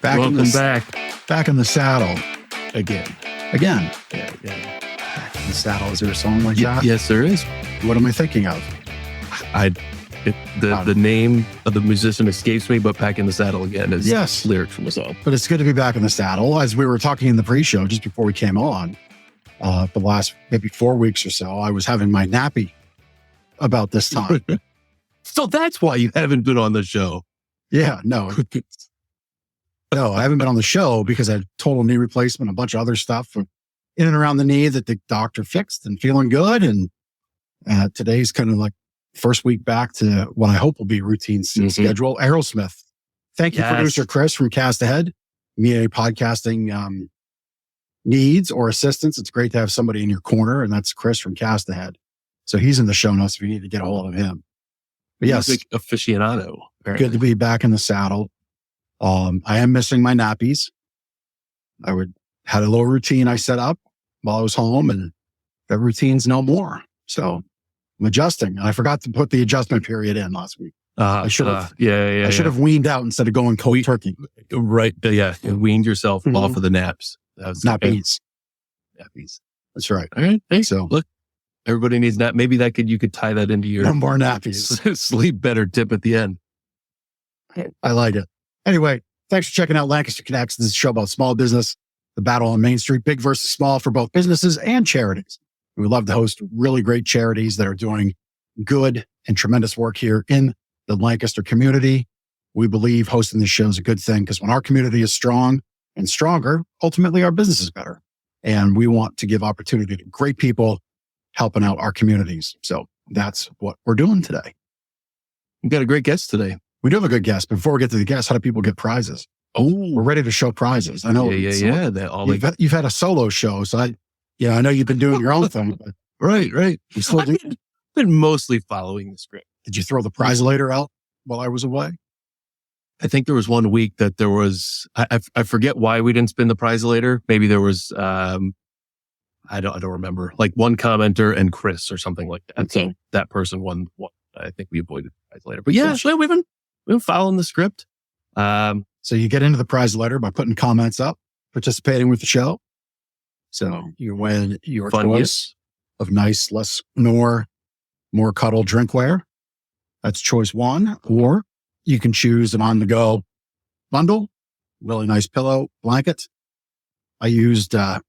Welcome back. Back in the saddle. Again. Again. Yeah. Back in the saddle. Is there a song like that? Yes, there is. What am I thinking of? The name of the musician escapes me, but Back in the Saddle Again is lyrics from a song. But it's good to be back in the saddle. As we were talking in the pre-show, just before we came on, the last maybe 4 weeks or so, I was having my nappy about this time. So that's why you haven't been on the show. Yeah, no. No, I haven't been on the show because I had total knee replacement, a bunch of other stuff in and around the knee that the doctor fixed and feeling good. And today's kind of like first week back to what I hope will be routine schedule. Aerosmith. Thank you, producer Chris from Cast Ahead. Any podcasting needs or assistance, it's great to have somebody in your corner, and that's Chris from Cast Ahead. So he's in the show notes if you need to get a hold of him. But yes, music aficionado. Apparently. Good to be back in the saddle. I am missing my nappies. Had a little routine I set up while I was home, and that routine's no more. So I'm adjusting. And I forgot to put the adjustment period in last week. I should have. I should have weaned out instead of going cold turkey. Right. Yeah. You weaned yourself off of the naps. That was nappies. Nappies. That's right. All right. Thanks. So look, everybody needs nap. Maybe you could tie that into your no more nappies. Sleep better tip at the end. I like it. Anyway, thanks for checking out Lancaster Connects. This is a show about small business, the battle on Main Street, big versus small for both businesses and charities. We love to host really great charities that are doing good and tremendous work here in the Lancaster community. We believe hosting this show is a good thing because when our community is strong and stronger, ultimately our business is better. And we want to give opportunity to great people helping out our communities. So that's what we're doing today. We've got a great guest today. We do have a good guest. Before we get to the guest, how do people get prizes? Oh, we're ready to show prizes. I know. Yeah. You've had a solo show, so I know you've been doing your own thing. But right. I've been mostly following the script. Did you throw the prize later out while I was away? I think there was 1 week that there was. I forget why we didn't spin the prize later. Maybe there was. I don't remember. Like one commenter and Chris or something like that. Okay. So that person won. I think we avoided the prize later. But yeah, we've been following the script. So you get into the prize letter by putting comments up, participating with the show. So you win your choice of nice, less snore, more cuddle drinkware. That's choice one. Or you can choose an on-the-go bundle, really nice pillow, blanket. I used a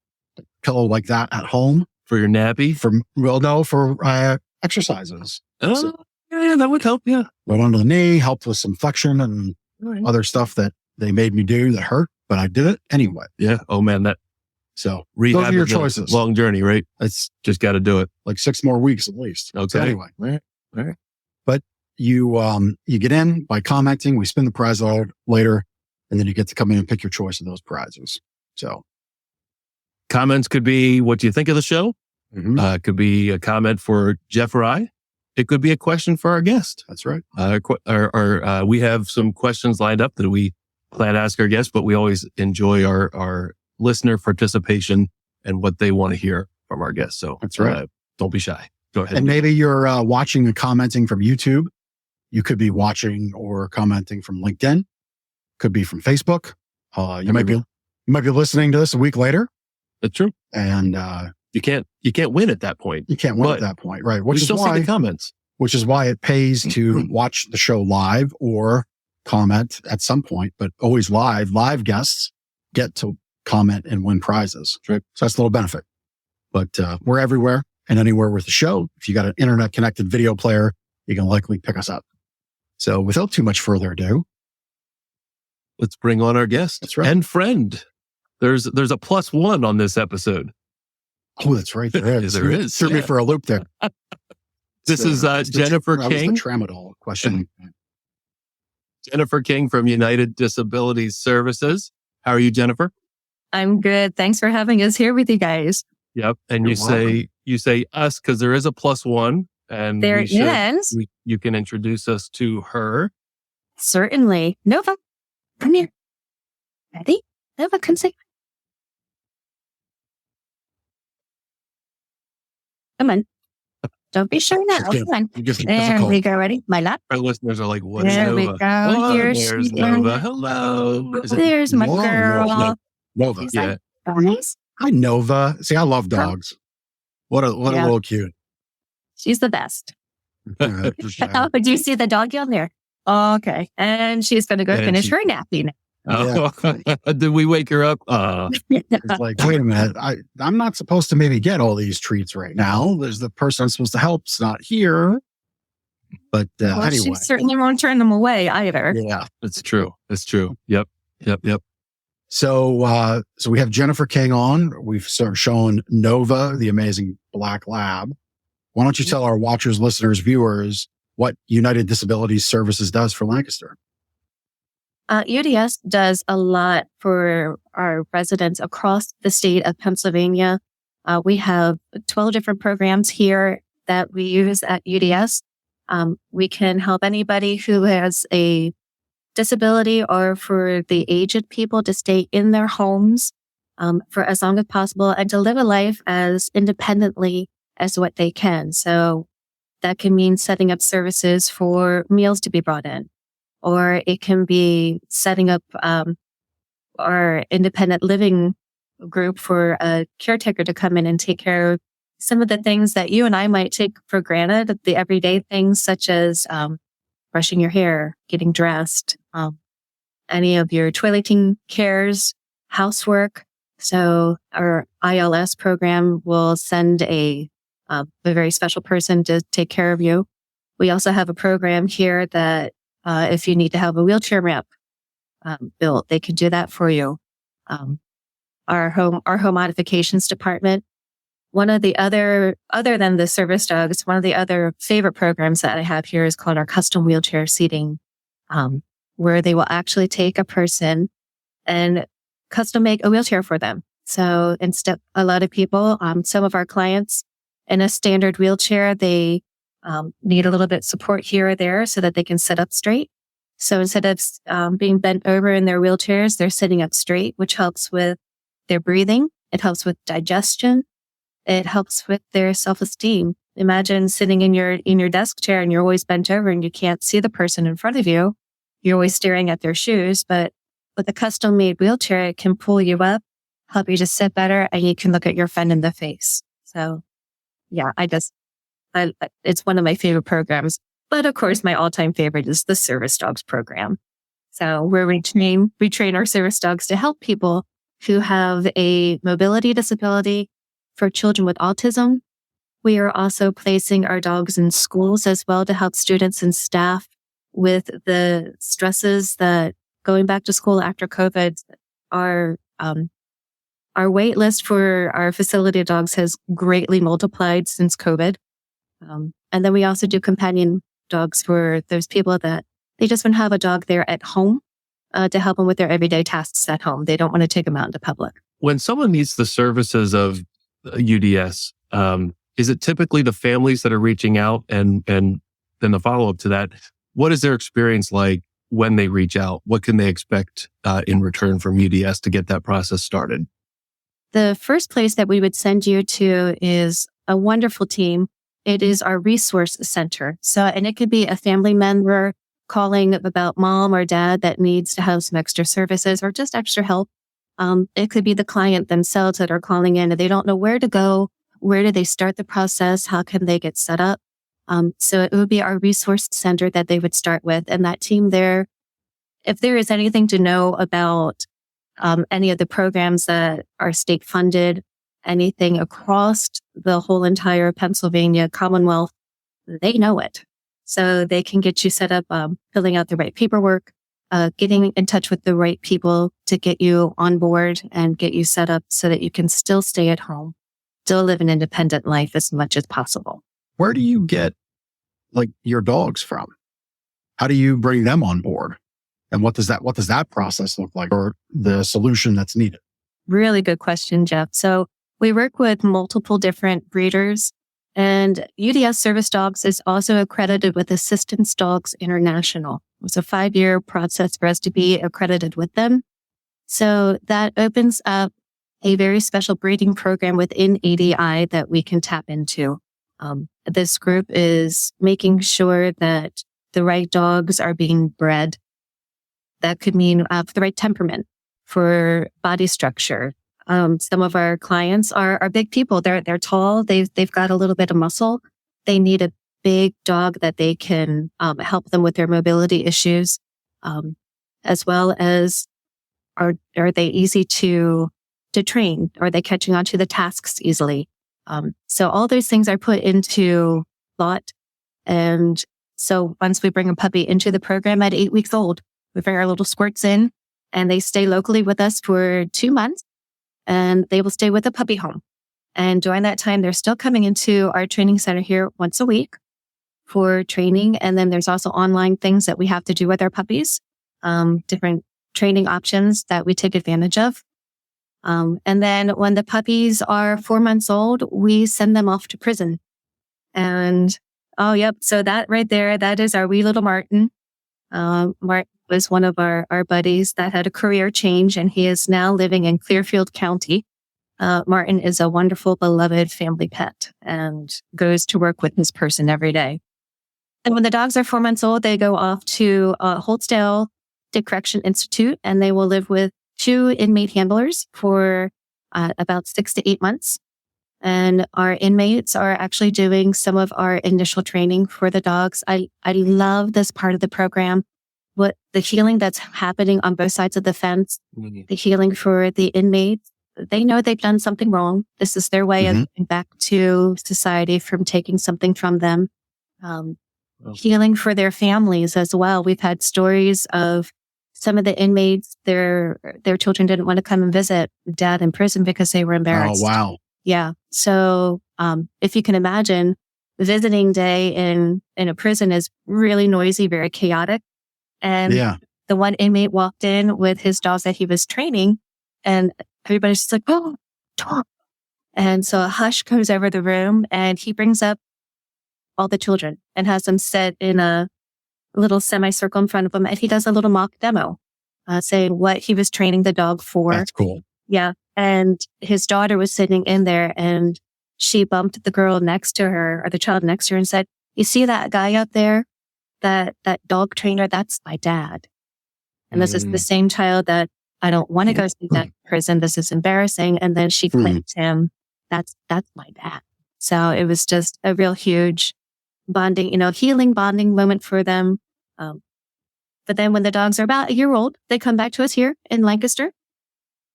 pillow like that at home. For your nappy? For exercises. So, yeah, that would help. Yeah. Right under the knee, helped with some flexion and other stuff that they made me do that hurt, but I did it anyway. Yeah. Oh man, so rehab those are your choices. Long journey, right? It's just got to do it. Like 6 more weeks at least. Okay. So anyway. All right. But you get in by commenting. We spin the prize later, and then you get to come in and pick your choice of those prizes. So comments could be what you think of the show. Could be a comment for Jeff or I. It could be a question for our guest. That's right. We have some questions lined up that we plan to ask our guests, but we always enjoy our listener participation and what they want to hear from our guests. So that's right. Don't be shy. Go ahead. And maybe you're watching and commenting from YouTube. You could be watching or commenting from LinkedIn. Could be from Facebook. You might be listening to this a week later. That's true. And you can't win at that point. You can't win at that point, right? Which is why see the comments. Which is why it pays to watch the show live or comment at some point, but always live. Live guests get to comment and win prizes. Right? So that's a little benefit. But we're everywhere and anywhere with the show. If you got an internet connected video player, you can likely pick us up. So without too much further ado, let's bring on our guest. That's right. And friend. There's a +1 on this episode. Oh, that's right. There is. There is. Threw me for a loop there. This is Jennifer King. The tramadol question. Jennifer King from United Disabilities Services. How are you, Jennifer? I'm good. Thanks for having us here with you guys. Yep. And you say us because there is a +1, and there is. You can introduce us to her. Certainly. Nova, come here. Ready? Nova, come say. Come on. Don't be shy now. Come on. There we go. Ready? My lap. Our listeners are like, what is There Nova? we go. There's Nova. Hello. There's my girl. Nova. She's Yeah. like, oh, nice. Hi, Nova. See, I love dogs. What a little cute. She's the best. For sure. Oh, do you see the doggy on there? Oh, okay. And she's going to go finish her napping. Did we wake her up? It's like, wait a minute. I'm not supposed to maybe get all these treats right now. There's the person I'm supposed to help's not here. But well, anyway. She certainly won't turn them away either. Yeah. It's true. It's true. Yep. So we have Jennifer King on. We've sort of shown Nova, the amazing black lab. Why don't you tell our watchers, listeners, viewers what United Disabilities Services does for Lancaster? UDS does a lot for our residents across the state of Pennsylvania. We have 12 different programs here that we use at UDS. We can help anybody who has a disability or for the aged people to stay in their homes for as long as possible and to live a life as independently as what they can. So that can mean setting up services for meals to be brought in, or it can be setting up our independent living group for a caretaker to come in and take care of some of the things that you and I might take for granted, the everyday things such as brushing your hair, getting dressed, any of your toileting cares, housework. So our ILS program will send a very special person to take care of you. We also have a program here that if you need to have a wheelchair ramp built, they can do that for you. Our home modifications department. One of the other than the service dogs, one of the other favorite programs that I have here is called our custom wheelchair seating, where they will actually take a person and custom make a wheelchair for them. So instead, a lot of people, some of our clients in a standard wheelchair, they need a little bit of support here or there so that they can sit up straight. So instead of being bent over in their wheelchairs, they're sitting up straight, which helps with their breathing. It helps with digestion. It helps with their self-esteem. Imagine sitting in your desk chair and you're always bent over and you can't see the person in front of you. You're always staring at their shoes, but with a custom-made wheelchair, it can pull you up, help you to sit better, and you can look at your friend in the face. So yeah, it's one of my favorite programs. But of course, my all-time favorite is the service dogs program. So we train our service dogs to help people who have a mobility disability. For children with autism, we are also placing our dogs in schools as well to help students and staff with the stresses that going back to school after COVID. Our wait list for our facility dogs has greatly multiplied since COVID. And then we also do companion dogs for those people that they just want to have a dog there at home to help them with their everyday tasks at home. They don't want to take them out into public. When someone needs the services of UDS, is it typically the families that are reaching out? And then the follow-up to that, what is their experience like when they reach out? What can they expect in return from UDS to get that process started? The first place that we would send you to is a wonderful team. It is our resource center. And it could be a family member calling about mom or dad that needs to have some extra services or just extra help. It could be the client themselves that are calling in and they don't know where to go. Where do they start the process? How can they get set up? So it would be our resource center that they would start with. And that team there, if there is anything to know about any of the programs that are state funded, anything across the whole entire Pennsylvania Commonwealth, they know it. So they can get you set up, filling out the right paperwork, getting in touch with the right people to get you on board and get you set up so that you can still stay at home, still live an independent life as much as possible. Where do you get your dogs from? How do you bring them on board? And what does that process look like, or the solution that's needed? Really good question, Jeff. So we work with multiple different breeders, and UDS Service Dogs is also accredited with Assistance Dogs International. It was a 5-year process for us to be accredited with them. So that opens up a very special breeding program within ADI that we can tap into. this group is making sure that the right dogs are being bred. That could mean for the right temperament, for body structure. Some of our clients are big people. They're tall. They've got a little bit of muscle. They need a big dog that they can help them with their mobility issues, as well as are they easy to train? Are they catching on to the tasks easily? So all those things are put into thought. And so once we bring a puppy into the program at 8 weeks old, we bring our little squirts in and they stay locally with us for 2 months and they will stay with the puppy home. And during that time, they're still coming into our training center here once a week for training. And then there's also online things that we have to do with our puppies, different training options that we take advantage of. And then when the puppies are 4 months old, we send them off to prison. And oh, yep. So that right there, that is our wee little Martin. Martin was one of our buddies that had a career change, and he is now living in Clearfield County. Martin is a wonderful, beloved family pet and goes to work with his person every day. And when the dogs are 4 months old, they go off to Holtsdale State Correction Institute, and they will live with 2 inmate handlers for about 6 to 8 months. And our inmates are actually doing some of our initial training for the dogs. I love this part of the program. What the healing that's happening on both sides of the fence, the healing for the inmates. They know they've done something wrong. This is their way of getting back to society from taking something from them. Healing for their families as well. We've had stories of some of the inmates, their children didn't want to come and visit dad in prison because they were embarrassed. Oh, wow. Yeah. So if you can imagine, visiting day in a prison is really noisy, very chaotic. And the one inmate walked in with his dogs that he was training, and everybody's just like, oh, dog. And so a hush goes over the room, and he brings up all the children and has them sit in a little semicircle in front of him. And he does a little mock demo, saying what he was training the dog for. That's cool. Yeah. And his daughter was sitting in there, and she bumped the girl next to her, or the child next to her, and said, you see that guy up there? That dog trainer, that's my dad. And this is the same child that I don't want to go see that in prison. This is embarrassing. And then she claims him. That's my dad. So it was just a real huge bonding, healing bonding moment for them. But then when the dogs are about a year old, they come back to us here in Lancaster.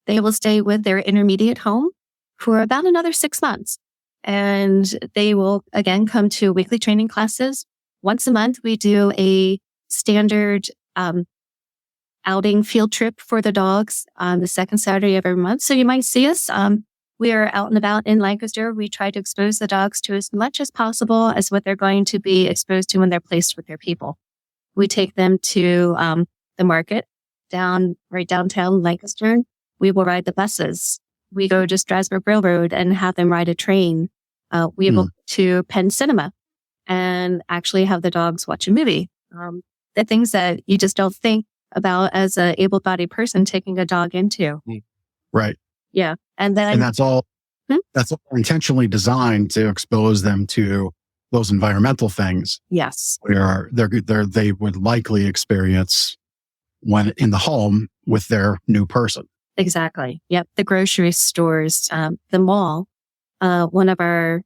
They will stay with their intermediate home for about another 6 months. And they will again come to weekly training classes. Once a month, we do a standard outing field trip for the dogs on the second Saturday of every month. So you might see us. We are out and about in Lancaster. We try to expose the dogs to as much as possible as what they're going to be exposed to when they're placed with their people. We take them to the market right downtown Lancaster. We will ride the buses. We go to Strasburg Railroad and have them ride a train. We will go to Penn Cinema and actually have the dogs watch a movie. The things that you just don't think about as an able-bodied person taking a dog into. Right. Yeah. And that's all intentionally designed to expose them to those environmental things. Yes. Where they would likely experience when in the home with their new person. Exactly. Yep. The grocery stores, the mall. One of our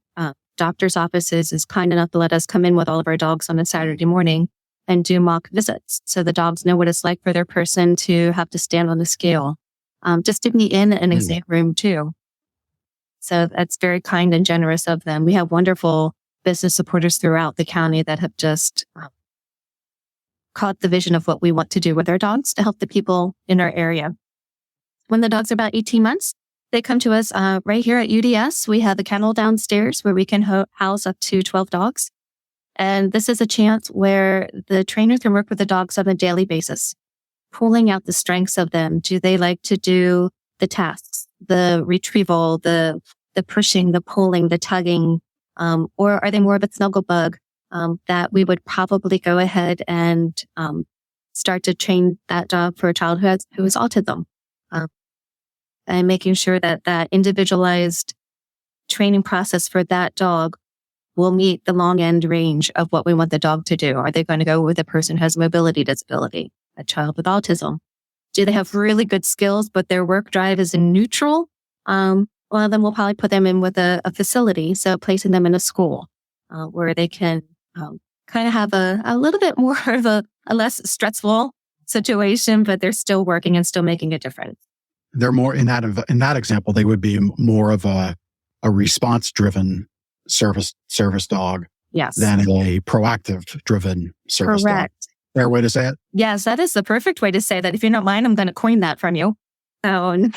doctor's offices is kind enough to let us come in with all of our dogs on a Saturday morning and do mock visits. So the dogs know what it's like for their person to have to stand on a scale, just to be in an exam room too. So that's very kind and generous of them. We have wonderful business supporters throughout the county that have just caught the vision of what we want to do with our dogs to help the people in our area. When the dogs are about 18 months, they come to us right here at UDS. We have a kennel downstairs where we can house up to 12 dogs. And this is a chance where the trainer can work with the dogs on a daily basis, pulling out the strengths of them. Do they like to do the tasks, the retrieval, the pushing, the pulling, the tugging? Or are they more of a snuggle bug that we would probably go ahead and start to train that dog for a child who has autism? And making sure that individualized training process for that dog will meet the long end range of what we want the dog to do. Are they going to go with a person who has a mobility disability, a child with autism? Do they have really good skills, but their work drive is in neutral? Well, then we'll probably put them in with a facility. So placing them in a school where they can kind of have a little bit more of a less stressful situation, but they're still working and still making a difference. They're more in that example, they would be more of a response driven service dog Yes. than a proactive driven service Correct. dog. Fair way to say it? Yes, that is the perfect way to say that. If you don't mind, I'm going to coin that from you. So,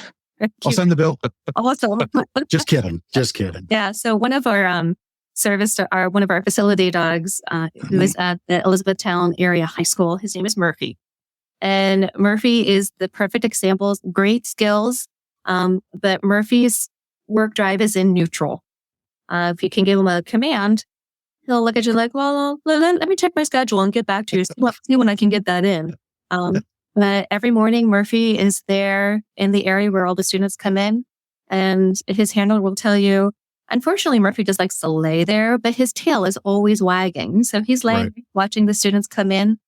I'll send the bill. awesome. Just kidding. Just kidding. Yeah. So one of our one of our facility dogs, who is at the Elizabethtown area high school, his name is Murphy. And Murphy is the perfect example, great skills. But Murphy's work drive is in neutral. If you can give him a command, he'll look at you like, well, let me check my schedule and get back to you. See when I can get that in. But every morning, Murphy is there in the area where all the students come in, and his handler will tell you, unfortunately, Murphy just likes to lay there, but his tail is always wagging. So he's laying, watching the students come in.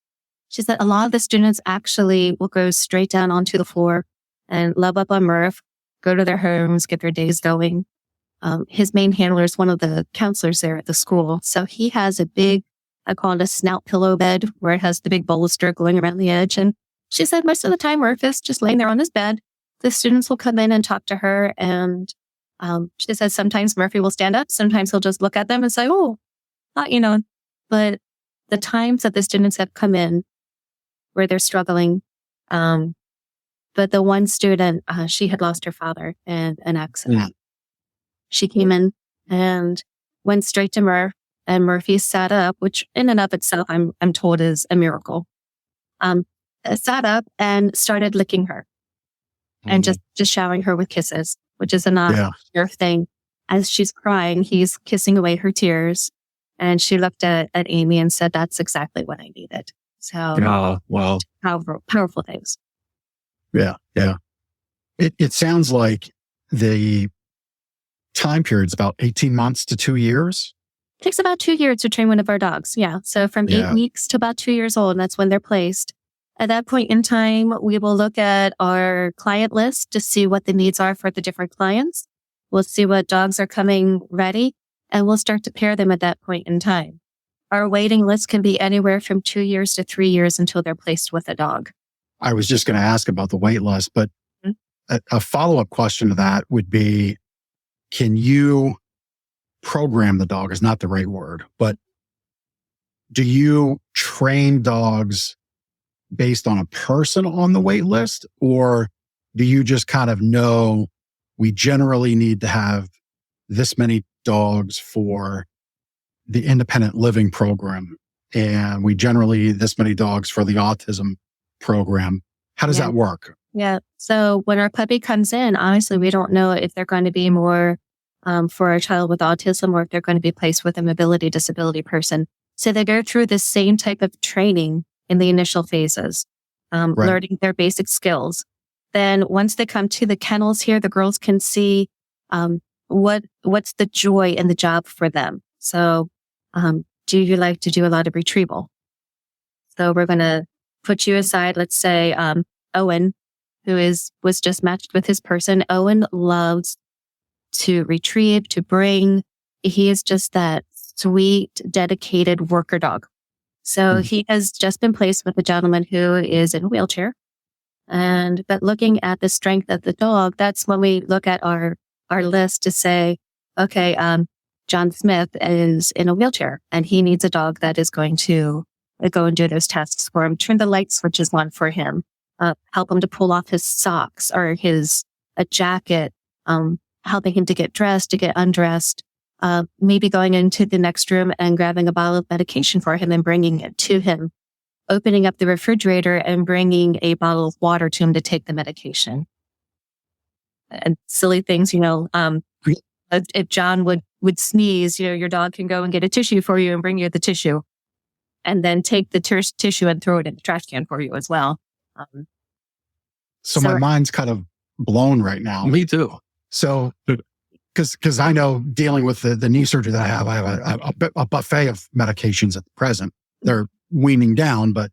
She said a lot of the students actually will go straight down onto the floor and love up on Murph, go to their homes, get their days going. His main handler is one of the counselors there at the school. So he has a big, I call it a snout pillow bed, where it has the big bolster going around the edge. And she said most of the time Murph is just laying there on his bed. The students will come in and talk to her. And she says sometimes Murphy will stand up. Sometimes he'll just look at them and say, oh, but the times that the students have come in where they're struggling, but the one student, she had lost her father in an accident. She came in and went straight to Murph, and Murphy sat up, which in and of itself, I'm told is a miracle. Sat up and started licking her and just showering her with kisses, which is a not-your thing. As she's crying, he's kissing away her tears. And she looked at Amy and said, that's exactly what I needed. So, wow. Powerful things. Yeah. Yeah. It sounds like the time period's about 18 months to 2 years. It takes about 2 years to train one of our dogs. Yeah. So from 8 weeks to about 2 years old, and that's when they're placed. At that point in time, we will look at our client list to see what the needs are for the different clients. We'll see what dogs are coming ready, and we'll start to pair them at that point in time. Our waiting list can be anywhere from 2 years to 3 years until they're placed with a dog. I was just going to ask about the wait list, but a follow-up question to that would be, can you program the dog is not the right word, but do you train dogs based on a person on the wait list, or do you just kind of know we generally need to have this many dogs for the independent living program, and we generally this many dogs for the autism program? How does that work? Yeah. So when our puppy comes in, honestly, we don't know if they're going to be more for a child with autism or if they're going to be placed with a mobility disability person. So they go through the same type of training in the initial phases, learning their basic skills. Then once they come to the kennels here, the girls can see what's the joy in the job for them. So do you like to do a lot of retrieval? So we're going to put you aside. Let's say Owen, who was just matched with his person. Owen loves to retrieve, to bring. He is just that sweet, dedicated worker dog. So he has just been placed with a gentleman who is in a wheelchair. But looking at the strength of the dog, that's when we look at our list to say, okay, John Smith is in a wheelchair and he needs a dog that is going to go and do those tasks for him. Turn the light switches on for him. Help him to pull off his socks or a jacket. Helping him to get dressed, to get undressed. Maybe going into the next room and grabbing a bottle of medication for him and bringing it to him. Opening up the refrigerator and bringing a bottle of water to him to take the medication. And silly things, if John would sneeze, your dog can go and get a tissue for you and bring you the tissue. And then take the tissue and throw it in the trash can for you as well. So my mind's kind of blown right now. Me too. So because I know dealing with the knee surgery that I have a buffet of medications at the present. They're weaning down, but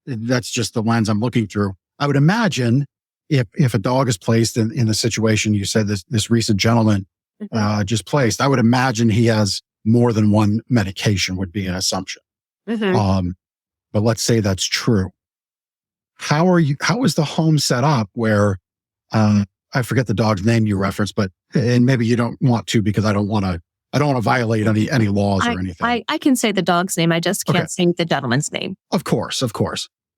that's just the lens I'm looking through. I would imagine if a dog is placed in the situation you said this recent gentleman just placed, I would imagine he has more than one medication would be an assumption. But let's say that's true. How is the home set up where, I forget the dog's name you referenced, and maybe you don't want to because I don't want to violate any laws or anything. I can say the dog's name. I just can't say the gentleman's name. Of course.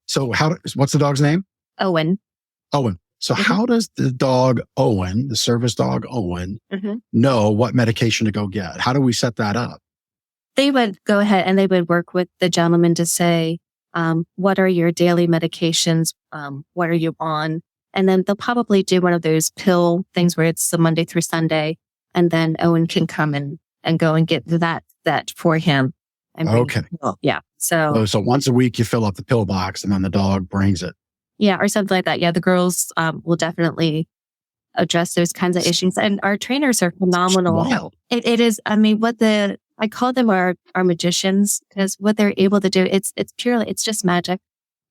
So what's the dog's name? Owen. So how does the dog Owen, the service dog Owen, know what medication to go get? How do we set that up? They would go ahead and they would work with the gentleman to say, what are your daily medications? What are you on? And then they'll probably do one of those pill things where it's the Monday through Sunday. And then Owen can come and go and get that for him. Okay. Yeah. So once a week you fill up the pill box and then the dog brings it. Yeah. Or something like that. Yeah. The girls will definitely address those kinds of issues. And our trainers are phenomenal. Wow. It is. I mean, I call them our magicians because what they're able to do, it's just magic.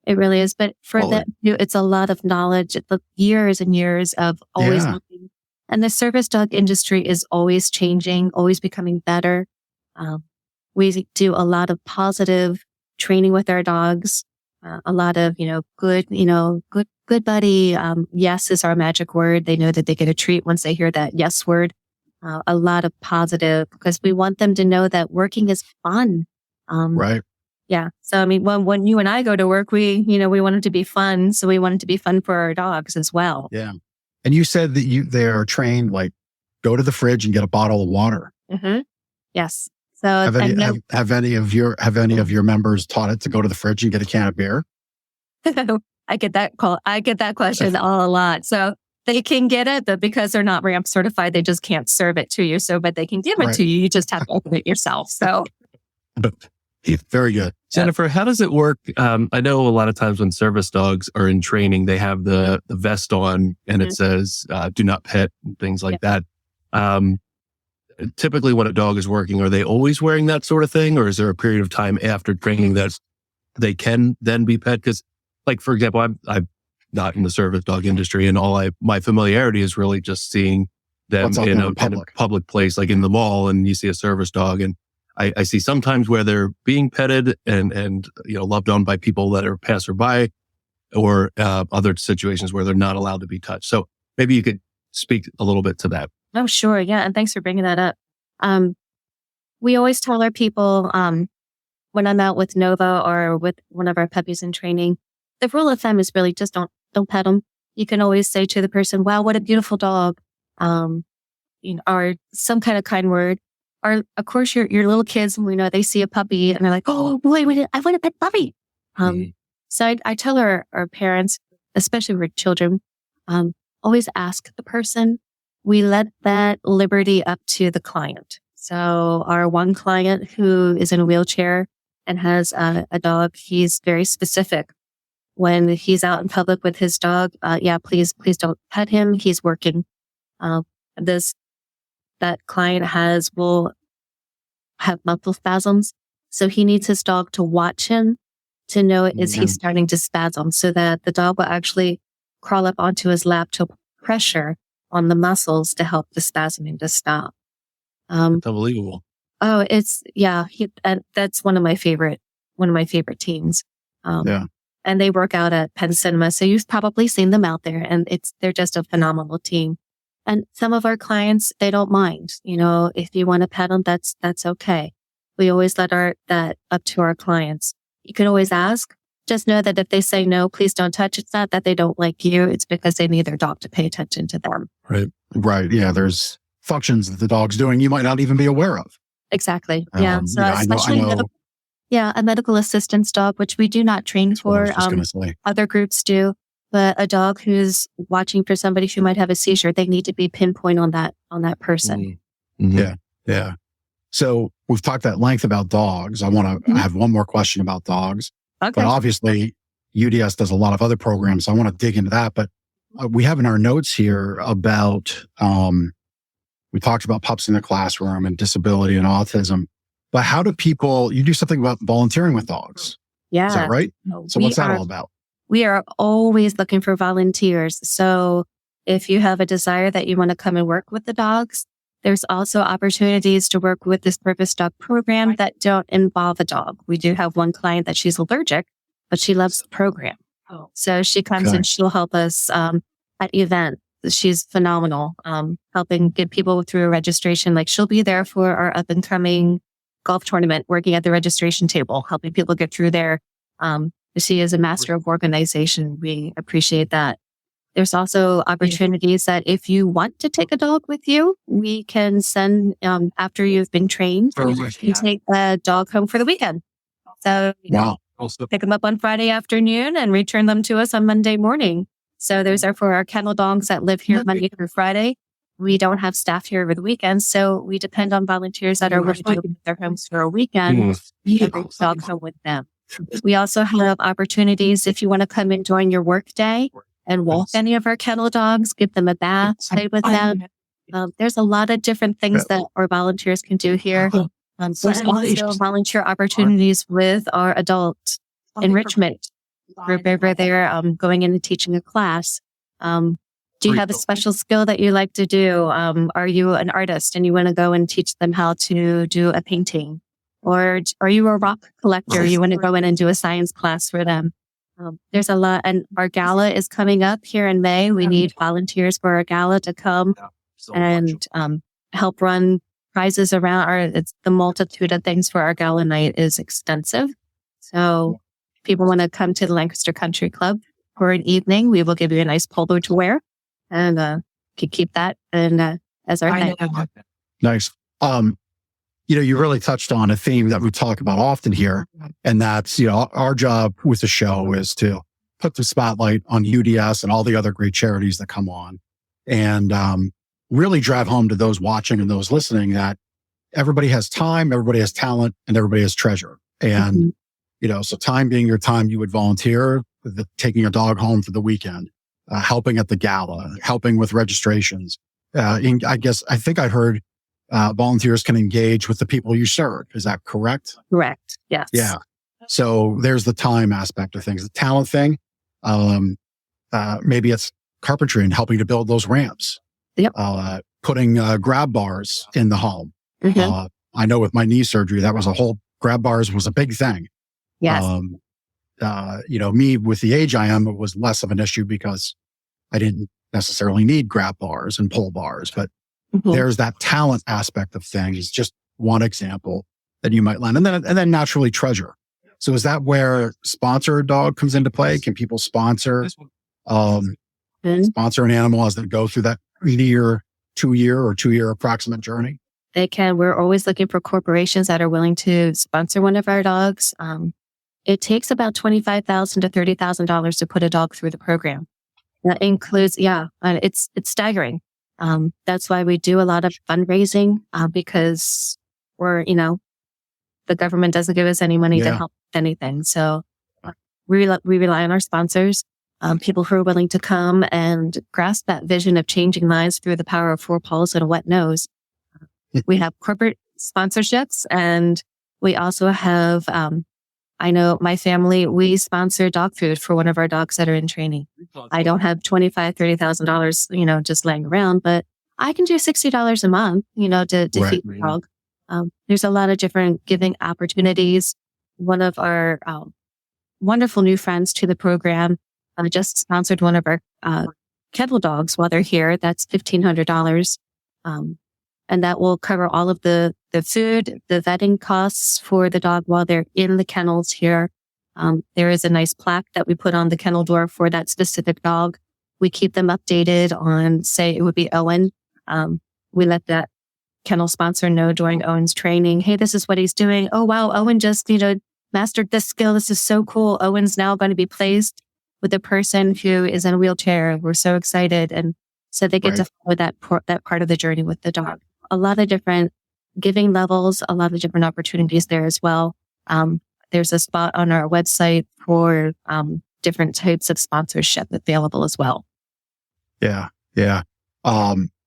It really is. But for them, it's a lot of knowledge. It's years and years of always looking. And the service dog industry is always changing, always becoming better. We do a lot of positive training with our dogs. A lot of, good buddy. Yes is our magic word. They know that they get a treat once they hear that yes word. A lot of positive because we want them to know that working is fun. Right. Yeah. So, I mean, when you and I go to work, we want it to be fun. So we want it to be fun for our dogs as well. Yeah. And you said that they are trained, like go to the fridge and get a bottle of water. Yes. So have any of your members taught it to go to the fridge and get a can of beer? I get that call. I get that question a lot. So they can get it, but because they're not ramp certified, they just can't serve it to you. But they can give it to you. You just have to open it yourself. So very good. Jennifer, how does it work? I know a lot of times when service dogs are in training, they have the vest on and it says, do not pet and things like that. Typically when a dog is working, are they always wearing that sort of thing? Or is there a period of time after training that they can then be pet? Because like, for example, I'm not in the service dog industry and my familiarity is really just seeing them in a public place, like in the mall, and you see a service dog. And I see sometimes where they're being petted and loved on by people that are passerby, or other situations where they're not allowed to be touched. So maybe you could speak a little bit to that. Oh, sure. Yeah. And thanks for bringing that up. We always tell our people, when I'm out with Nova or with one of our puppies in training, the rule of thumb is really just don't pet them. You can always say to the person, wow, what a beautiful dog. Or some kind of kind word. Or of course your little kids, we know they see a puppy and they're like, oh boy, I want a pet puppy. So I tell our parents, especially with children, always ask the person. We let that liberty up to the client. So our one client who is in a wheelchair and has a dog, he's very specific. When he's out in public with his dog, please don't pet him. He's working. That client will have muscle spasms. So he needs his dog to watch him to know is he starting to spasm, so that the dog will actually crawl up onto his lap to pressure on the muscles to help the spasming to stop. It's unbelievable. Oh, that's one of my favorite teams. And they work out at Penn Cinema. So you've probably seen them out there, and they're just a phenomenal team. And some of our clients, they don't mind, if you want to pet them, that's okay. We always let that up to our clients. You can always ask. Just know that if they say no, please don't touch. It's not that they don't like you. It's because they need their dog to pay attention to them. Right. Yeah. There's functions that the dog's doing you might not even be aware of. Exactly. Yeah. So especially a medical assistance dog, which we do not train for. Other groups do. But a dog who's watching for somebody who might have a seizure, they need to be pinpoint on that person. Yeah. So we've talked at length about dogs. I have one more question about dogs. Okay. But obviously UDS does a lot of other programs. So I want to dig into that. But we have in our notes here about We talked about pups in the classroom and disability and autism. But how do you do something about volunteering with dogs? Yeah. Is that right? So what's that all about? We are always looking for volunteers. So if you have a desire that you want to come and work with the dogs, there's also opportunities to work with this service dog program that don't involve a dog. We do have one client that she's allergic, but she loves the program. So she comes and she'll help us at events. She's phenomenal, helping get people through a registration. Like she'll be there for our up and coming golf tournament, working at the registration table, helping people get through there. She is a master of organization. We appreciate that. There's also opportunities that if you want to take a dog with you, we can send, after you've been trained, you take a dog home for the weekend. So pick them up on Friday afternoon and return them to us on Monday morning. So those are for our kennel dogs that live here Monday through Friday. We don't have staff here over the weekend, so we depend on volunteers that are willing to open their homes for a weekend and bring dogs home with them. We also have opportunities if you want to come and join your work day and walk any of our kennel dogs, give them a bath, play with them. There's a lot of different things that our volunteers can do here. There's also volunteer opportunities with our adult enrichment group over there, going in and teaching a class. Do you have a special skill that you like to do? Are you an artist and you want to go and teach them how to do a painting? Or are you a rock collector? You want to go in and do a science class for them? There's a lot. And our gala is coming up here in May. We need volunteers for our gala to come and help run prizes around. It's the multitude of things for our gala night is extensive. So if people want to come to the Lancaster Country Club for an evening, we will give you a nice polo to wear and can keep that and as our thing. Nice. You really touched on a theme that we talk about often here, and that's, our job with the show is to put the spotlight on UDS and all the other great charities that come on and really drive home to those watching and those listening that everybody has time, everybody has talent, and everybody has treasure. And, so time being your time, you would volunteer with taking a dog home for the weekend, helping at the gala, helping with registrations. I think I heard volunteers can engage with the people you serve. Is that correct? Correct. Yes. Yeah. So there's the time aspect of things. The talent thing, maybe it's carpentry and helping to build those ramps. Yep. Putting grab bars in the home. Mm-hmm. I know with my knee surgery, that was grab bars was a big thing. Yes. Me with the age I am, it was less of an issue because I didn't necessarily need grab bars and pull bars, but there's that talent aspect of things. Just one example that you might land. And then naturally treasure. So is that where sponsor a dog comes into play? Can people sponsor an animal as they go through that 2-year approximate journey? They can. We're always looking for corporations that are willing to sponsor one of our dogs. It takes about $25,000 to $30,000 to put a dog through the program. That includes, it's staggering. That's why we do a lot of fundraising, because the government doesn't give us any money to help with anything. So we rely on our sponsors, people who are willing to come and grasp that vision of changing lives through the power of 4 paws and a wet nose. We have corporate sponsorships, and we also have, I know my family, we sponsor dog food for one of our dogs that are in training. I don't have $25,000, $30,000, just laying around, but I can do $60 a month, to feed the dog. There's a lot of different giving opportunities. One of our wonderful new friends to the program just sponsored one of our kennel dogs while they're here. That's $1,500. And that will cover all of the food, the vetting costs for the dog while they're in the kennels here. There is a nice plaque that we put on the kennel door for that specific dog. We keep them updated on, say, it would be Owen. We let that kennel sponsor know during Owen's training, hey, this is what he's doing. Oh, wow, Owen just, mastered this skill. This is so cool. Owen's now going to be placed with a person who is in a wheelchair. We're so excited. And so they get to follow that part of the journey with the dog. A lot of different giving levels, a lot of different opportunities there as well. There's a spot on our website for different types of sponsorship available as well. Yeah. Yeah.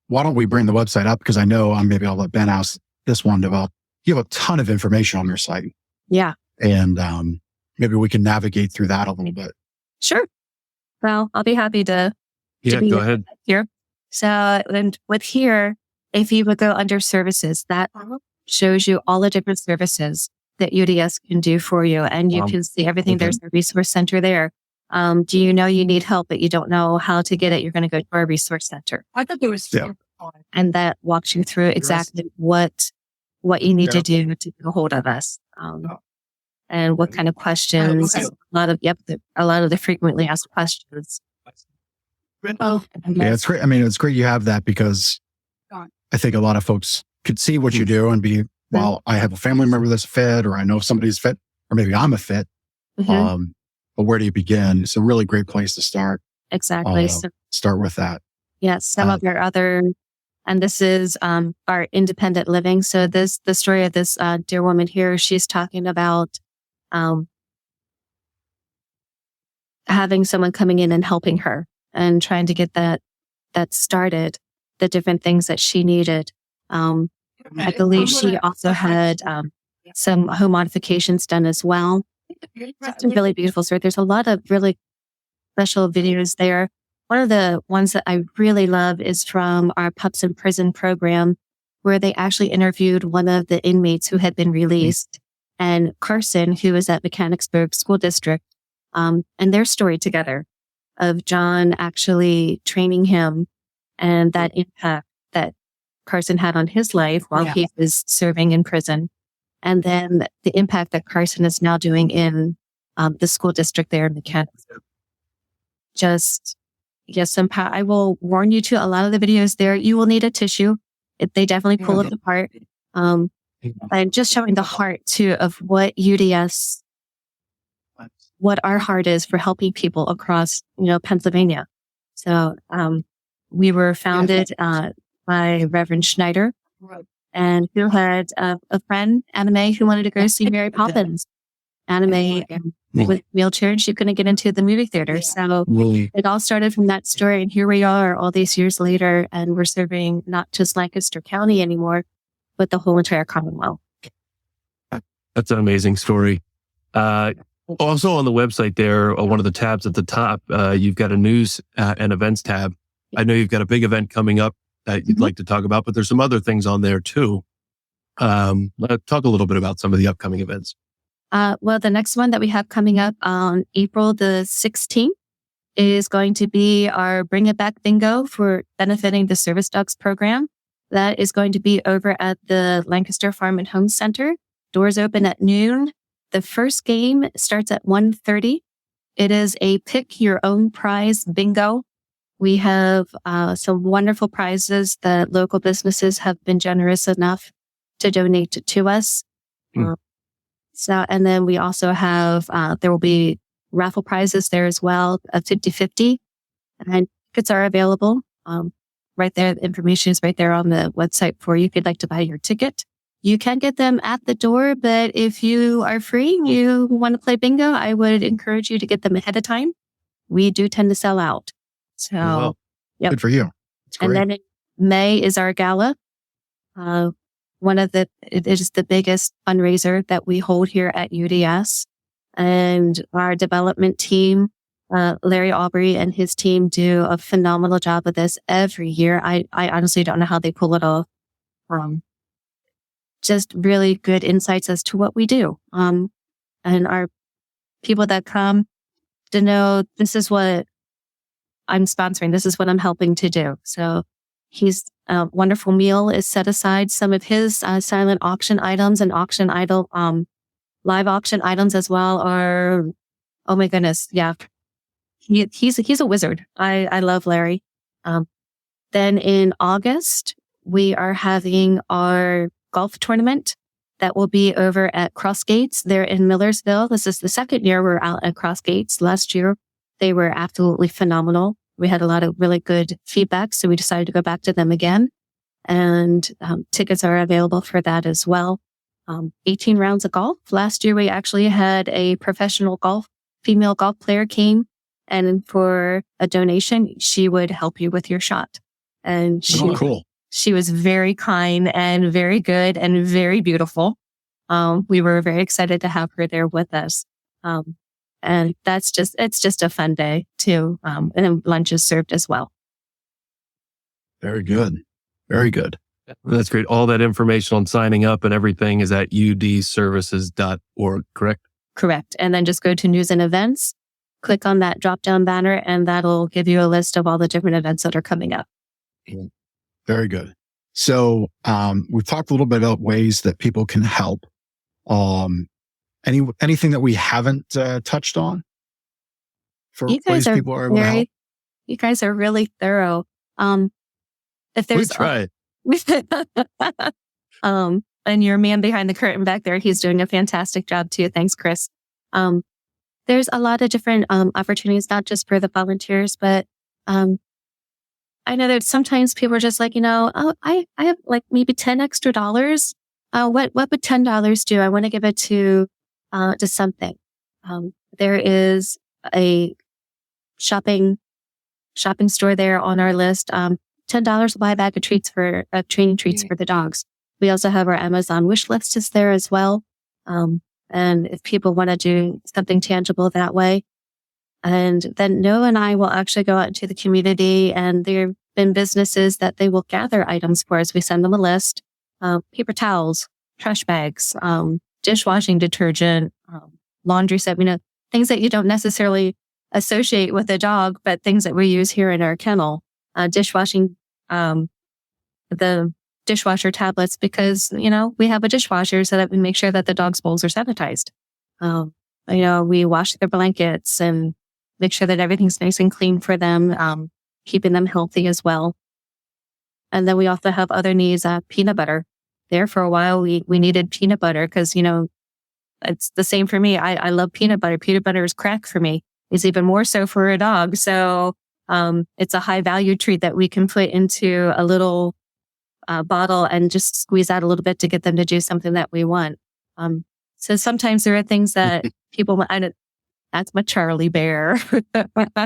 why don't we bring the website up? Because I know maybe I'll let Ben ask this one about, you have a ton of information on your site. Yeah. And maybe we can navigate through that a little bit. Sure. Well, I'll be happy to be go ahead. here. So, and with here, if you would go under services, that shows you all the different services that UDS can do for you. And you can see everything. Okay. There's a resource center there. Do you know you need help, but you don't know how to get it? You're going to go to our resource center. I thought there was, And that walks you through exactly what you need to do to get a hold of us. And what kind of questions, a lot of the frequently asked questions. Yeah, it's great. I mean, it's great you have that, because I think a lot of folks could see what you do and be, well, I have a family member that's fit, or I know somebody's fit, or maybe I'm a fit. But where do you begin? It's a really great place to start. Exactly. Start with that. Yes. Some of your other, and this is our independent living. So the story of this dear woman here, she's talking about having someone coming in and helping her and trying to get that started, the different things that she needed. I believe she also had some home modifications done as well. It's a really beautiful story. There's a lot of really special videos there. One of the ones that I really love is from our Pups in Prison program, where they actually interviewed one of the inmates who had been released, and Carson, who is at Mechanicsburg School District, and their story together of John actually training him and that impact that Carson had on his life while he was serving in prison. And then the impact that Carson is now doing in the school district there in Mechanicsburg. I will warn you to a lot of the videos there. You will need a tissue. They definitely pull it apart. And just showing the heart too of what UDS, what our heart is for helping people across, Pennsylvania. So, we were founded, by Reverend Schneider, and who had a friend, Anna Mae, who wanted to go see Mary Poppins. Anna Mae with wheelchair, and she couldn't get into the movie theater. So it all started from that story. And here we are all these years later, and we're serving not just Lancaster County anymore, but the whole entire Commonwealth. That's an amazing story. Also on the website there, one of the tabs at the top, you've got a news and events tab. I know you've got a big event coming up that you'd like to talk about, but there's some other things on there too. Talk a little bit about some of the upcoming events. Well, the next one that we have coming up on April the 16th is going to be our Bring It Back Bingo for benefiting the Service Dogs program. That is going to be over at the Lancaster Farm and Home Center. Doors open at noon. The first game starts at 1:30. It is a pick your own prize bingo. We have some wonderful prizes that local businesses have been generous enough to donate to us. And then we also have, there will be raffle prizes there as well, of 50/50. And tickets are available. Right there, the information is right there on the website for you if you'd like to buy your ticket. You can get them at the door, but if you are free, you want to play bingo, I would encourage you to get them ahead of time. We do tend to sell out. So, good for you. It's great. And then in May is our gala. It is the biggest fundraiser that we hold here at UDS, and our development team, Larry Aubrey and his team do a phenomenal job with this every year. I honestly don't know how they pull it off. Just really good insights as to what we do. And our people that come to know this is what I'm sponsoring. This is what I'm helping to do. So he's a wonderful meal is set aside. Some of his silent auction items and live auction items as well are, oh my goodness. Yeah. He's a wizard. I love Larry. Then in August, we are having our golf tournament that will be over at Cross Gates there in Millersville. This is the second year we're out at Cross Gates. Last year, they were absolutely phenomenal. We had a lot of really good feedback, so we decided to go back to them again. And tickets are available for that as well. 18 rounds of golf. Last year, we actually had a professional female golf player came, and for a donation, she would help you with your shot. And Cool. she was very kind and very good and very beautiful. We were very excited to have her there with us. And it's just a fun day too. And then lunch is served as well. Very good. Very good. That's great. All that information on signing up and everything is at udservices.org, correct? Correct. And then just go to news and events, click on that drop down banner, and that'll give you a list of all the different events that are coming up. Very good. So, we've talked a little bit about ways that people can help. Anything that we haven't touched on for ways people are able to help? You guys are really thorough. If there's We try. And your man behind the curtain back there, he's doing a fantastic job too. Thanks, Chris. There's a lot of different opportunities, not just for the volunteers, but I know that sometimes people are just like, I have like maybe $10 extra. What would $10 do? I want to give it to something. There is a shopping store there on our list. $10 will buy a bag of treats for training treats for the dogs. We also have our Amazon wish list is there as well. And if people want to do something tangible that way, and then Noah and I will actually go out into the community, and there have been businesses that they will gather items for us. We send them a list, paper towels, trash bags, dishwashing detergent, laundry soap, things that you don't necessarily associate with a dog, but things that we use here in our kennel, dishwashing, the dishwasher tablets, because, we have a dishwasher so that we make sure that the dog's bowls are sanitized. We wash their blankets and make sure that everything's nice and clean for them, keeping them healthy as well. And then we also have other needs, peanut butter. There for a while, we needed peanut butter because, it's the same for me. I love peanut butter. Peanut butter is crack for me. It's even more so for a dog. So it's a high value treat that we can put into a little bottle and just squeeze out a little bit to get them to do something that we want. So sometimes there are things that people want. That's my Charlie Bear.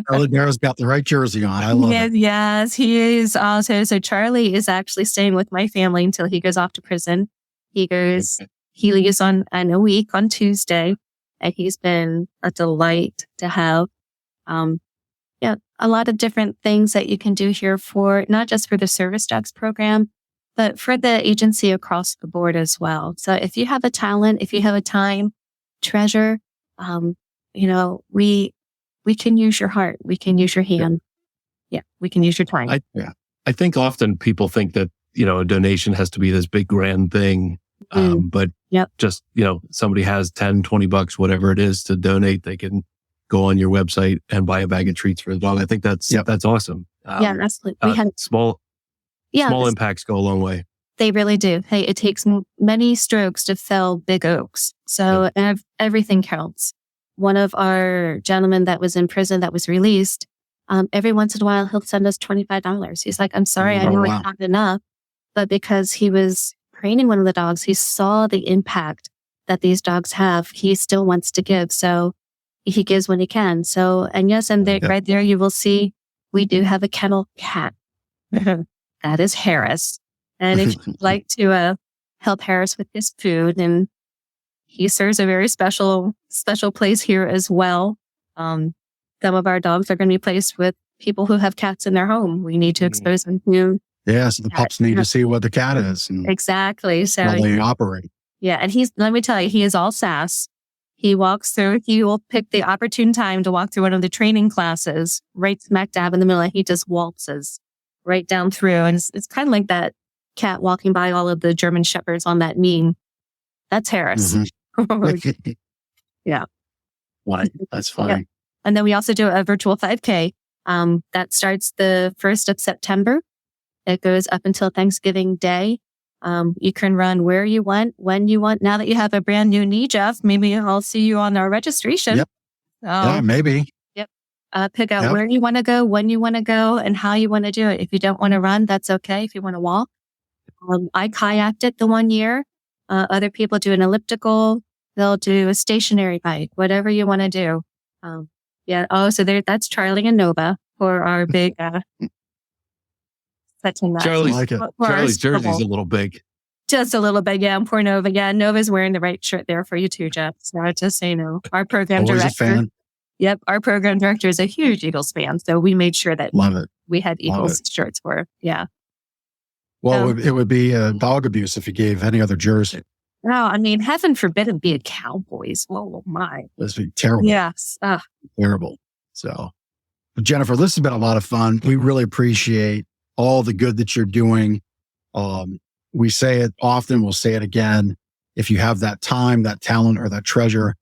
Charlie Bear's got the right jersey on. I love it. Yes, he is also. So Charlie is actually staying with my family until he goes off to prison. He leaves in a week on Tuesday, and he's been a delight to have. A lot of different things that you can do here for, not just for the service dogs program, but for the agency across the board as well. So if you have a talent, if you have a time, treasure, we can use your heart. We can use your hand. Yeah, we can use your time. I think often people think that, a donation has to be this big grand thing. But just, somebody has 10, 20 bucks, whatever it is to donate, they can go on your website and buy a bag of treats for the dog. I think that's awesome. Absolutely. Small impacts go a long way. They really do. Hey, it takes many strokes to fell big oaks. So everything counts. One of our gentlemen that was in prison that was released, every once in a while, he'll send us $25. He's like, I'm sorry, I know it's not enough. But because he was training one of the dogs, he saw the impact that these dogs have. He still wants to give. So he gives when he can. So, right there, you will see we do have a kennel cat. That is Harris. And if you'd like to help Harris with his food, and he serves a very special place here as well. Some of our dogs are going to be placed with people who have cats in their home. We need to expose them to. Yeah, so the pups need to see what the cat is. And exactly. So how they operate. Yeah, and let me tell you, he is all sass. He will pick the opportune time to walk through one of the training classes right smack dab in the middle, and he just waltzes right down through. And it's kind of like that cat walking by all of the German Shepherds on that meme. That's Harris. Mm-hmm. Yeah. Why? That's funny. Yeah. And then we also do a virtual 5K. That starts the 1st of September. It goes up until Thanksgiving Day. You can run where you want, when you want. Now that you have a brand new knee, Jeff, maybe I'll see you on our registration. Yep. Yeah, maybe. Yep. Pick out where you want to go, when you want to go, and how you want to do it. If you don't want to run, that's okay. If you want to walk. I kayaked it the one year. Other people do an elliptical. They'll do a stationary bike, whatever you want to do. So that's Charlie and Nova for our big such a mess. Charlie's, like it. Charlie's jersey's a little big. Just a little bit. Yeah. And poor Nova. Yeah. Nova's wearing the right shirt there for you too, Jeff. So just so you know, our program Always a director. fan. Yep. Our program director is a huge Eagles fan. So we made sure that Love it. we had Eagles shirts for her. Yeah. Well, it would be dog abuse if you gave any other jersey. No, I mean, heaven forbid it be a Cowboys. Oh my. This would be terrible. Yes. Terrible. So, Jennifer, this has been a lot of fun. We really appreciate all the good that you're doing. We say it often. We'll say it again. If you have that time, that talent, or that treasure,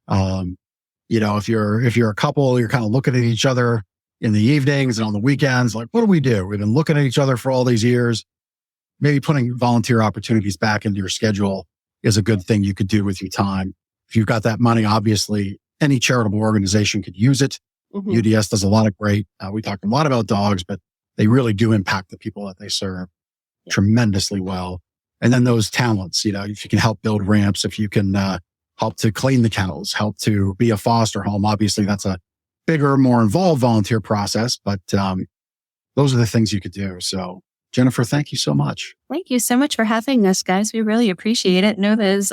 if you're a couple, you're kind of looking at each other in the evenings and on the weekends. Like, what do? We've been looking at each other for all these years. Maybe putting volunteer opportunities back into your schedule is a good thing you could do with your time. If you've got that money, obviously any charitable organization could use it. Mm-hmm. UDS does a lot of great, we talked a lot about dogs, but they really do impact the people that they serve tremendously well. And then those talents, if you can help build ramps, if you can help to clean the kennels, help to be a foster home, obviously that's a bigger, more involved volunteer process, but those are the things you could do. So Jennifer, thank you so much. Thank you so much for having us, guys. We really appreciate it. Nova's,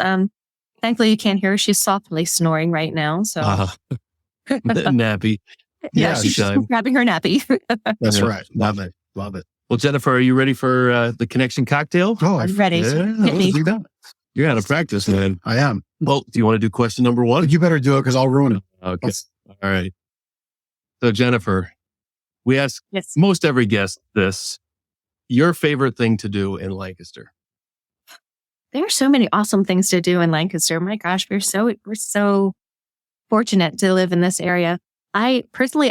thankfully you can't hear her. She's softly snoring right now. So nappy. Yeah, she's grabbing her nappy. That's right. Love it. Love it. Well, Jennifer, are you ready for the connection cocktail? Oh, I'm ready. Yeah, You're out of practice, man. I am. Well, do you want to do question number one? You better do it because I'll ruin it. Okay. All right. So, Jennifer, we ask most every guest this. Your favorite thing to do in Lancaster? There are so many awesome things to do in Lancaster. My gosh, we're so fortunate to live in this area. I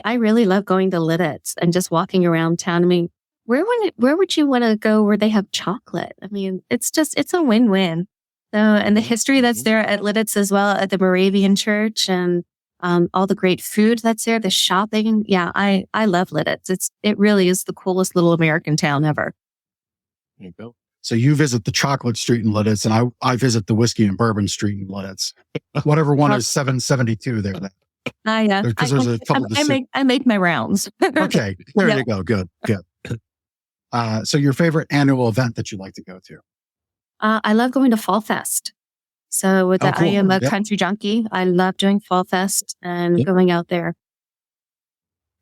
really love going to Lidditz and just walking around town. I mean, where would you want to go where they have chocolate? I mean, it's a win-win. So, and the history that's there at Lidditz as well, at the Moravian Church, and all the great food that's there, the shopping. Yeah, I love Lidditz. It really is the coolest little American town ever. There you go. So you visit the Chocolate Street in Lidditz, and I visit the Whiskey and Bourbon Street in Lidditz. Whatever one is 772 there. Because there's a couple. I make my rounds. Okay, there you go. Good. So your favorite annual event that you like to go to? I love going to Fall Fest. So cool. I am a country junkie. I love doing Fall Fest and going out there.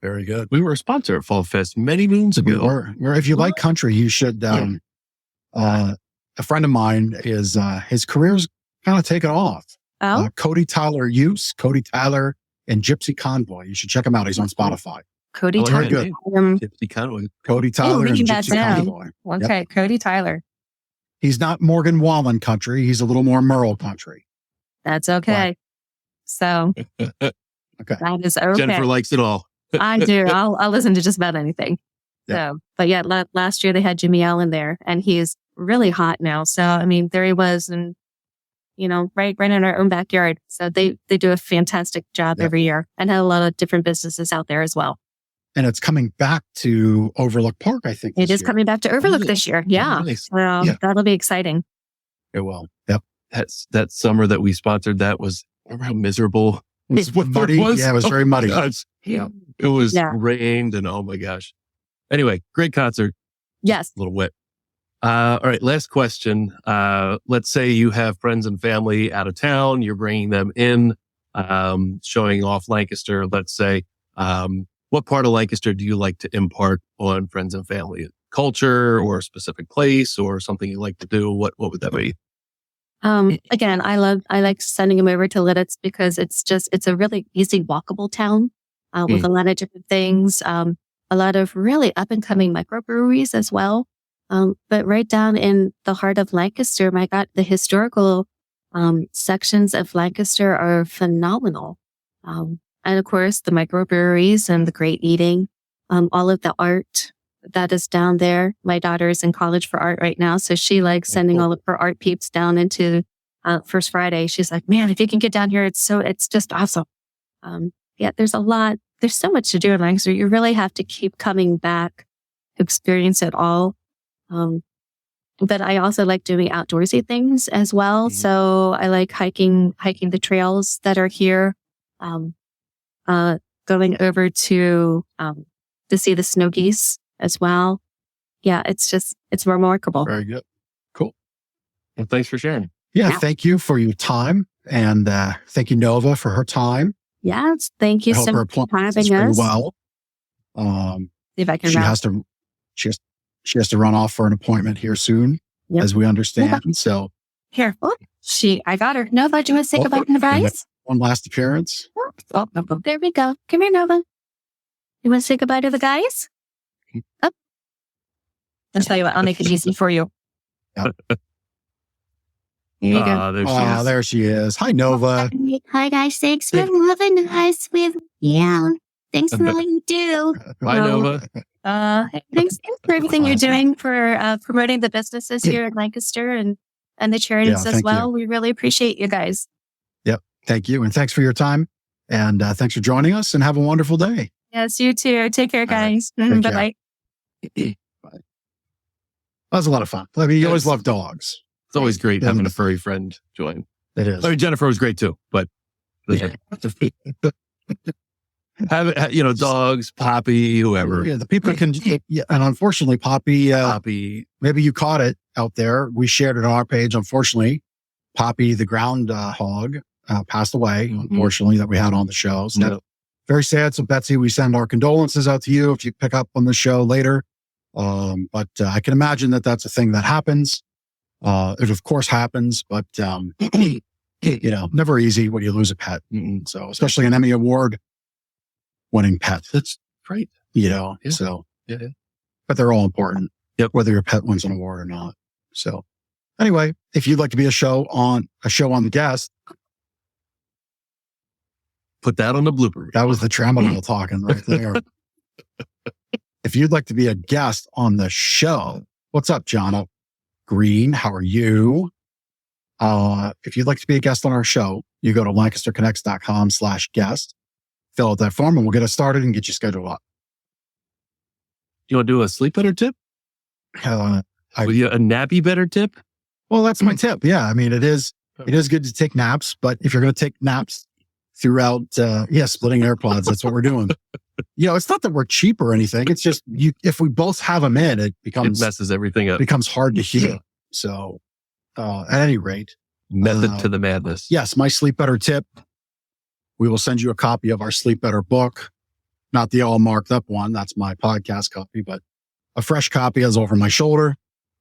Very good. We were a sponsor at Fall Fest many moons ago. We were. If you like country, you should. A friend of mine is his career's kind of taken off. Oh, Cody Tyler and Gypsy Convoy. You should check him out. He's on Spotify. Cody Tyler. Good. Gypsy Convoy. Cody Tyler and Gypsy Convoy. Okay, yep. Cody Tyler. He's not Morgan Wallen country. He's a little more Merle country. That's okay. Right. So okay. That is okay. Jennifer likes it all. I do. I'll listen to just about anything. Yeah. So, but yeah, last year they had Jimmy Allen there, and he's really hot now. So I mean, there he was, and right in our own backyard. So they do a fantastic job every year, and have a lot of different businesses out there as well. And it's coming back to Overlook Park, I think. It is coming back to Overlook this year. Yeah. Nice. Well, that'll be exciting. It will. Yep. That summer that we sponsored, that was, remember how miserable it was? Muddy. Yeah, it was very muddy. Yeah. It was rained and oh my gosh. Anyway, great concert. Yes. A little wet. All right. Last question. Let's say you have friends and family out of town. You're bringing them in, showing off Lancaster. Let's say, what part of Lancaster do you like to impart on friends and family? Culture or a specific place or something you like to do? What would that be? Again, I like sending them over to Lidditz because it's a really easy walkable town, with a lot of different things. A lot of really up and coming microbreweries as well. But right down in the heart of Lancaster, my God, the historical, sections of Lancaster are phenomenal. And of course, the microbreweries and the great eating, all of the art that is down there. My daughter is in college for art right now, so she likes sending all of her art peeps down into First Friday. She's like, man, if you can get down here, it's just awesome. There's so much to do in Lancaster. You really have to keep coming back to experience it all. But I also like doing outdoorsy things as well. So I like hiking the trails that are here. Going over to see the snow geese as well. yeah, it's remarkable. Very good. Cool. Well, thanks for sharing. Yeah. Yeah. Thank you for your time. And thank you, Nova, for her time. Yes. Thank you I hope so her much for appointment having is very us. well. See if I can She wrap. has to, she has to run off for an appointment here soon, Yep. as we understand. So Here. Oh, I got her. Nova, do you want to say goodbye to the guys? one last appearance. Oh, there we go. Come here, Nova. You want to say goodbye to the guys? Up. I'll tell you what, I'll make it easy for you. Yep. Here you go. There she is. There she is. Hi, Nova. Hi guys, thanks for loving us with thanks for all you do. Bye, Nova. Thanks for everything you're doing for promoting the businesses here in Lancaster and the charities as thank well. you. We really appreciate you guys. Yep. Thank you. And thanks for your time. And thanks for joining us, and have a wonderful day. Yes, you too. Take care, All right. guys. Take Bye care. bye. That was a lot of fun. I mean, you always love dogs. It's always great Yeah. having a furry friend join. It is. I mean, Jennifer was great too, but dogs, Poppy, whoever. Yeah, the people can, yeah, and unfortunately, Poppy, Poppy. maybe you caught it out there. We shared it on our page. Unfortunately, Poppy, the ground hog, passed away, unfortunately, that we had on the show. So Yep. very sad. So Betsy, we send our condolences out to you if you pick up on the show later. But I can imagine that that's a thing that happens. It of course happens, but, never easy when you lose a pet. So especially an Emmy Award winning pet. That's great. Yeah. But they're all important. Yep. Whether your pet wins an award or not. So anyway, if you'd like to be a show on the guest, Put that on the blooper. that was the tramadol talking right there. If you'd like to be a guest on the show, what's up, Jono Green? How are you? If you'd like to be a guest on our show, you go to lancasterconnects.com/guest, fill out that form, and we'll get it started and get you scheduled up. You want to do a sleep better tip? Uh, A nappy better tip? Well, that's my tip. Yeah. I mean, it is good to take naps, but if you're going to take naps throughout, splitting AirPods, that's what we're doing. It's not that we're cheap or anything. It's just if we both have them in, it It messes everything up. becomes hard to hear. So, at any rate, Method to the madness. yes, my Sleep Better tip. We will send you a copy of our Sleep Better book, not the all marked up one. That's my podcast copy, but a fresh copy is over my shoulder.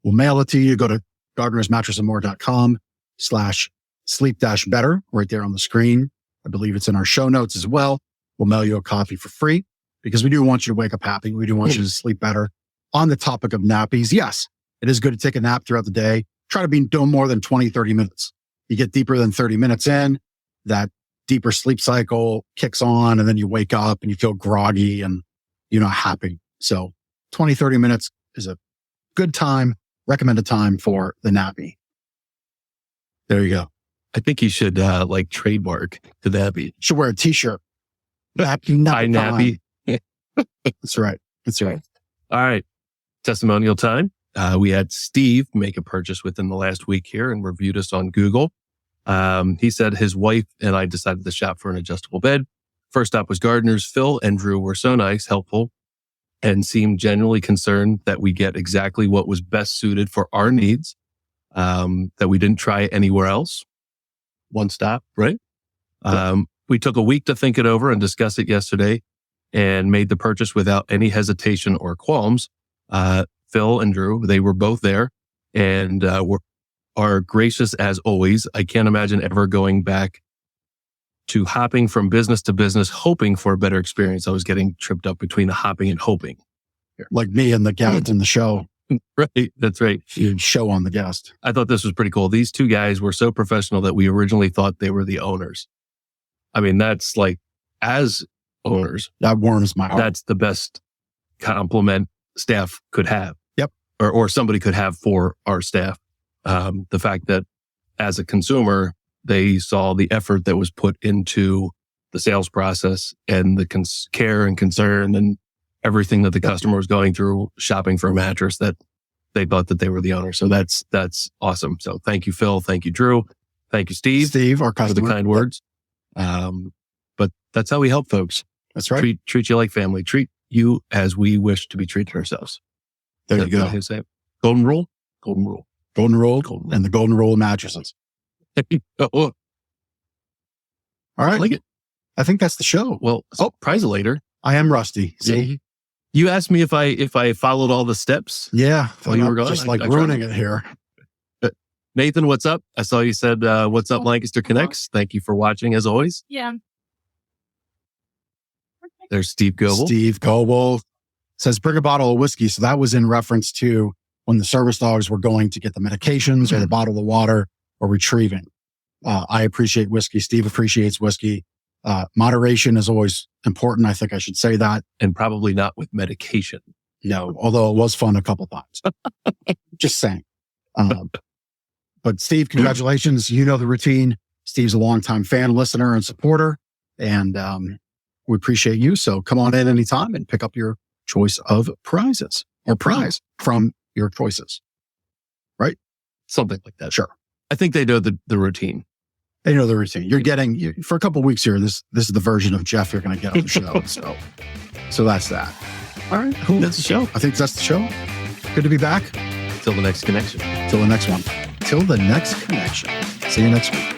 We'll mail it to you. Go to gardnersmattressandmore.com/sleep-better right there on the screen. I believe it's in our show notes as well. We'll mail you a copy for free because we do want you to wake up happy. We do want you to sleep better. On the topic of nappies, yes, it is good to take a nap throughout the day. Try to be no more than 20, 30 minutes. You get deeper than 30 minutes in, that deeper sleep cycle kicks on, and then you wake up and you feel groggy and you're not happy. So 20, 30 minutes is a good time, recommended time for the nappy. There you go. I think you should trademark the nappy. Should wear a t-shirt. Nappy, Hi, nappy. That's right. That's right. All right. Testimonial time. We had Steve make a purchase within the last week here and reviewed us on Google. He said his wife and I decided to shop for an adjustable bed. First stop was Gardeners. Phil and Drew were so nice, helpful, and seemed genuinely concerned that we get exactly what was best suited for our needs, that we didn't try anywhere else. One stop, right? We took a week to think it over and discuss it yesterday and made the purchase without any hesitation or qualms. Phil and Drew, they were both there and are gracious as always. I can't imagine ever going back to hopping from business to business, hoping for a better experience. I was getting tripped up between the hopping and hoping. Like me and the guest in the show. Right. That's right. You show on the guest. I thought this was pretty cool. These two guys were so professional that we originally thought they were the owners. I mean, that's like, as owners, That warms my heart. that's the best compliment staff could have. Yep. Or somebody could have for our staff. The fact that as a consumer, they saw the effort that was put into the sales process and the care and concern and everything that the customer was going through shopping for a mattress, that they thought that they were the owner. So that's awesome. So thank you, Phil. Thank you, Drew. Thank you, Steve, our for the customer. kind words. But that's how we help folks. That's right. Treat you like family. Treat you as we wish to be treated ourselves. There you go. Golden rule. Golden rule. Golden rule Golden and the golden rule mattresses. Oh, All I right. like it. I think that's the show. Well, prize later. I am rusty. See? You asked me if I followed all the steps. Yeah. While you were gone, just I tried. ruining it here. Nathan, what's up? I saw you said, what's up, Lancaster Connects. Thank you for watching as always. Yeah. There's Steve Goebel. Steve Goebel says, bring a bottle of whiskey. So that was in reference to when the service dogs were going to get the medications or the bottle of water or retrieving. I appreciate whiskey. Steve appreciates whiskey. Moderation is always important. I think I should say that. And probably not with medication. No, although it was fun a couple times. Just saying. But Steve, congratulations. You know the routine. Steve's a longtime fan, listener, and supporter. And we appreciate you. So come on in anytime and pick up your choice of prizes or prize from your choices. Right? Something like that. Sure. I think they know the routine. They know the routine. You're getting, for a couple of weeks here, this is the version of Jeff you're going to get on the show. So that's that. All right. Cool. That's the show. I think that's the show. Good to be back. Till the next connection. Till the next one. Till the next connection. See you next week.